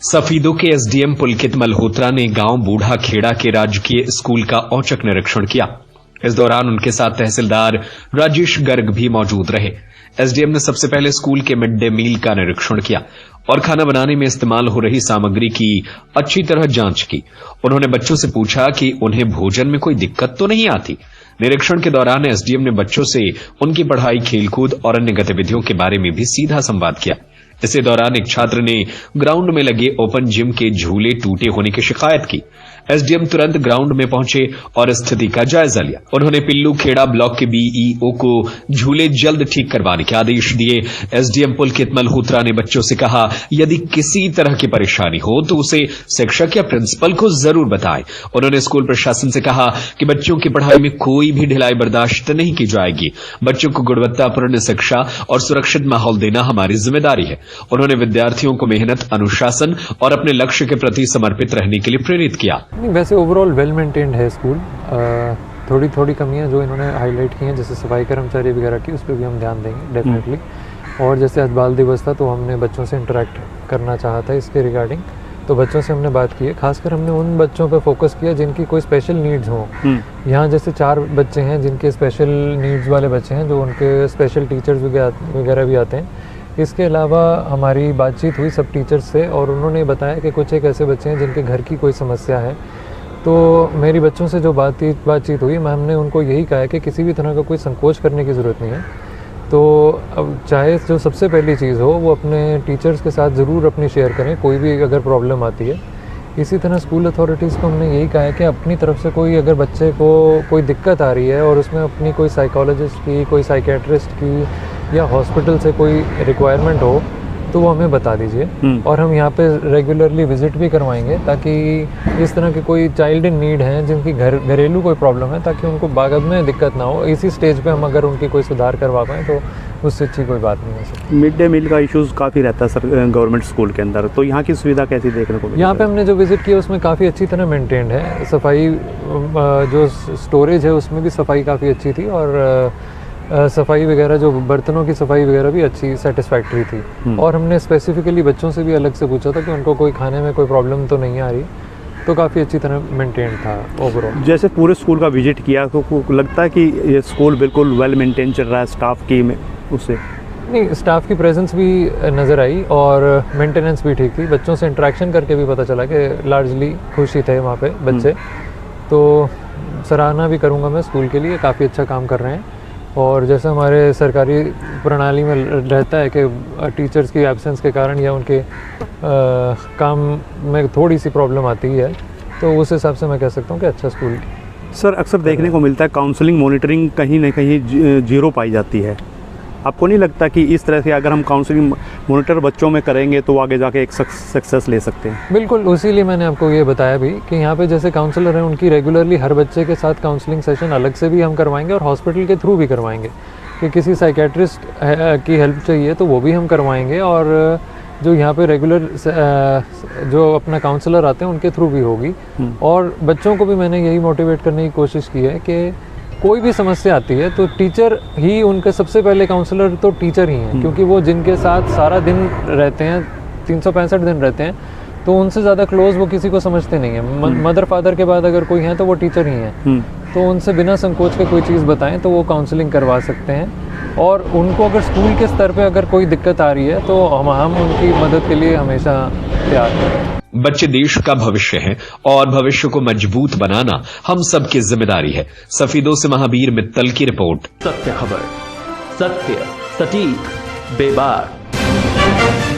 सफीदों के एसडीएम पुलकित मल्होत्रा ने गांव बूढ़ा खेड़ा के राजकीय स्कूल का औचक निरीक्षण किया। इस दौरान उनके साथ तहसीलदार राजेश गर्ग भी मौजूद रहे। एसडीएम ने सबसे पहले स्कूल के मिड डे मील का निरीक्षण किया और खाना बनाने में इस्तेमाल हो रही सामग्री की अच्छी तरह जांच की। उन्होंने बच्चों से पूछा कि उन्हें भोजन में कोई दिक्कत तो नहीं आती। निरीक्षण के दौरान एसडीएम ने बच्चों से उनकी पढ़ाई, खेलकूद और अन्य गतिविधियों के बारे में भी सीधा संवाद किया। इसी दौरान एक छात्र ने ग्राउंड में लगे ओपन जिम के झूले टूटे होने की शिकायत की। एसडीएम तुरंत ग्राउंड में पहुंचे और स्थिति का जायजा लिया। उन्होंने पिल्लू खेड़ा ब्लॉक के बीईओ को झूले जल्द ठीक करवाने के आदेश दिए। एसडीएम पुलकित मल्होत्रा ने बच्चों से कहा, यदि किसी तरह की परेशानी हो तो उसे शिक्षक या प्रिंसिपल को जरूर बताएं। उन्होंने स्कूल प्रशासन से कहा कि बच्चों की पढ़ाई में कोई भी ढिलाई बर्दाश्त नहीं की जाएगी। बच्चों को गुणवत्तापूर्ण शिक्षा और सुरक्षित माहौल देना हमारी जिम्मेदारी है। उन्होंने विद्यार्थियों को मेहनत, अनुशासन और अपने लक्ष्य के प्रति समर्पित रहने के लिए प्रेरित किया। वैसे ओवरऑल वेल मेंटेन्ड है स्कूल। थोड़ी थोड़ी कमियां जो इन्होंने हाईलाइट की हैं, जैसे सफाई कर्मचारी वगैरह की, उस पर भी हम ध्यान देंगे डेफिनेटली। और जैसे आज बाल दिवस था तो हमने बच्चों से इंटरेक्ट करना चाहा था इसके रिगार्डिंग, तो बच्चों से हमने बात की है। खासकर हमने उन बच्चों पर फोकस किया जिनकी कोई स्पेशल नीड्स हों। यहाँ जैसे 4 बच्चे हैं जिनके स्पेशल नीड्स वाले बच्चे हैं, जो उनके स्पेशल टीचर्स वगैरह भी आते हैं। इसके अलावा हमारी बातचीत हुई सब टीचर्स से और उन्होंने बताया कि कुछ एक ऐसे बच्चे हैं जिनके घर की कोई समस्या है। तो मेरी बच्चों से जो बातचीत हुई, हमने उनको यही कहा है कि किसी भी तरह का कोई संकोच करने की ज़रूरत नहीं है। तो अब चाहे जो सबसे पहली चीज़ हो वो अपने टीचर्स के साथ ज़रूर अपनी शेयर करें, कोई भी अगर प्रॉब्लम आती है। इसी तरह स्कूल अथॉरिटीज़ को हमने यही कहा है कि अपनी तरफ से कोई अगर बच्चे को कोई दिक्कत आ रही है और उसमें अपनी कोई साइकोलॉजिस्ट की, कोई साइकेट्रिस्ट की या हॉस्पिटल से कोई रिक्वायरमेंट हो तो वो हमें बता दीजिए और हम यहाँ पे रेगुलरली विजिट भी करवाएंगे, ताकि इस तरह के कोई चाइल्ड इन नीड हैं जिनकी घरेलू कोई प्रॉब्लम है, ताकि उनको बाद में दिक्कत ना हो। इसी स्टेज पे हम अगर उनकी कोई सुधार करवा पाएँ तो उससे अच्छी कोई बात नहीं हो सकती। मिड डे मील का इश्यूज़ काफ़ी रहता है सर गवर्नमेंट स्कूल के अंदर, तो यहाँ की सुविधा कैसी देखने को मिली? यहाँ पे हमने जो विजिट किया उसमें काफ़ी अच्छी तरह मेंटेन्ड है। सफाई जो स्टोरेज है उसमें भी सफाई काफ़ी अच्छी थी और सफाई वगैरह, जो बर्तनों की सफाई वगैरह भी अच्छी सेटिस्फैक्ट्री थी। और हमने स्पेसिफिकली बच्चों से भी अलग से पूछा था कि उनको कोई खाने में कोई प्रॉब्लम तो नहीं आ रही, तो काफ़ी अच्छी तरह मेंटेन था ओवरऑल। जैसे पूरे स्कूल का विजिट किया तो लगता है कि ये स्कूल बिल्कुल वेल मेंटेन चल रहा है स्टाफ की उससे? नहीं, स्टाफ की प्रेजेंस भी नज़र आई और मेंटेनेंस भी ठीक थी। बच्चों से इंटरेक्शन करके भी पता चला कि लार्जली खुश ही थे वहाँ पे बच्चे। तो सराहना भी करूँगा मैं स्कूल के लिए, काफ़ी अच्छा काम कर रहे हैं। और जैसे हमारे सरकारी प्रणाली में रहता है कि टीचर्स की एब्सेंस के कारण या उनके काम में थोड़ी सी प्रॉब्लम आती है, तो उस हिसाब से मैं कह सकता हूँ कि अच्छा स्कूल। सर अक्सर देखने को मिलता है काउंसलिंग मॉनिटरिंग कहीं ना कहीं जीरो पाई जाती है। आपको नहीं लगता कि इस तरह से अगर हम काउंसलिंग मॉनिटर बच्चों में करेंगे तो आगे जाके एक सक्सेस ले सकते हैं? बिल्कुल, उसीलिए मैंने आपको ये बताया भी कि यहाँ पे जैसे काउंसलर हैं, उनकी रेगुलरली हर बच्चे के साथ काउंसलिंग सेशन अलग से भी हम करवाएंगे और हॉस्पिटल के थ्रू भी करवाएंगे। कि किसी साइकेट्रिस्ट की हेल्प चाहिए तो वो भी हम करवाएंगे, और जो यहाँ पे रेगुलर जो अपना काउंसलर आते हैं उनके थ्रू भी होगी। और बच्चों को भी मैंने यही मोटिवेट करने की कोशिश की है कि कोई भी समस्या आती है तो टीचर ही उनके सबसे पहले काउंसलर तो टीचर ही हैं, क्योंकि वो जिनके साथ सारा दिन रहते हैं, 365 दिन रहते हैं, तो उनसे ज़्यादा क्लोज वो किसी को समझते नहीं हैं। मदर फादर के बाद अगर कोई हैं तो वो टीचर ही हैं। तो उनसे बिना संकोच के कोई चीज़ बताएं तो वो काउंसलिंग करवा सकते हैं। और उनको अगर स्कूल के स्तर पे अगर कोई दिक्कत आ रही है तो हम उनकी मदद के लिए हमेशा तैयार हैं। बच्चे देश का भविष्य हैं और भविष्य को मजबूत बनाना हम सबकी जिम्मेदारी है। सफीदों से महावीर मित्तल की रिपोर्ट। सत्य खबर, सत्य, सटीक, बेबाक।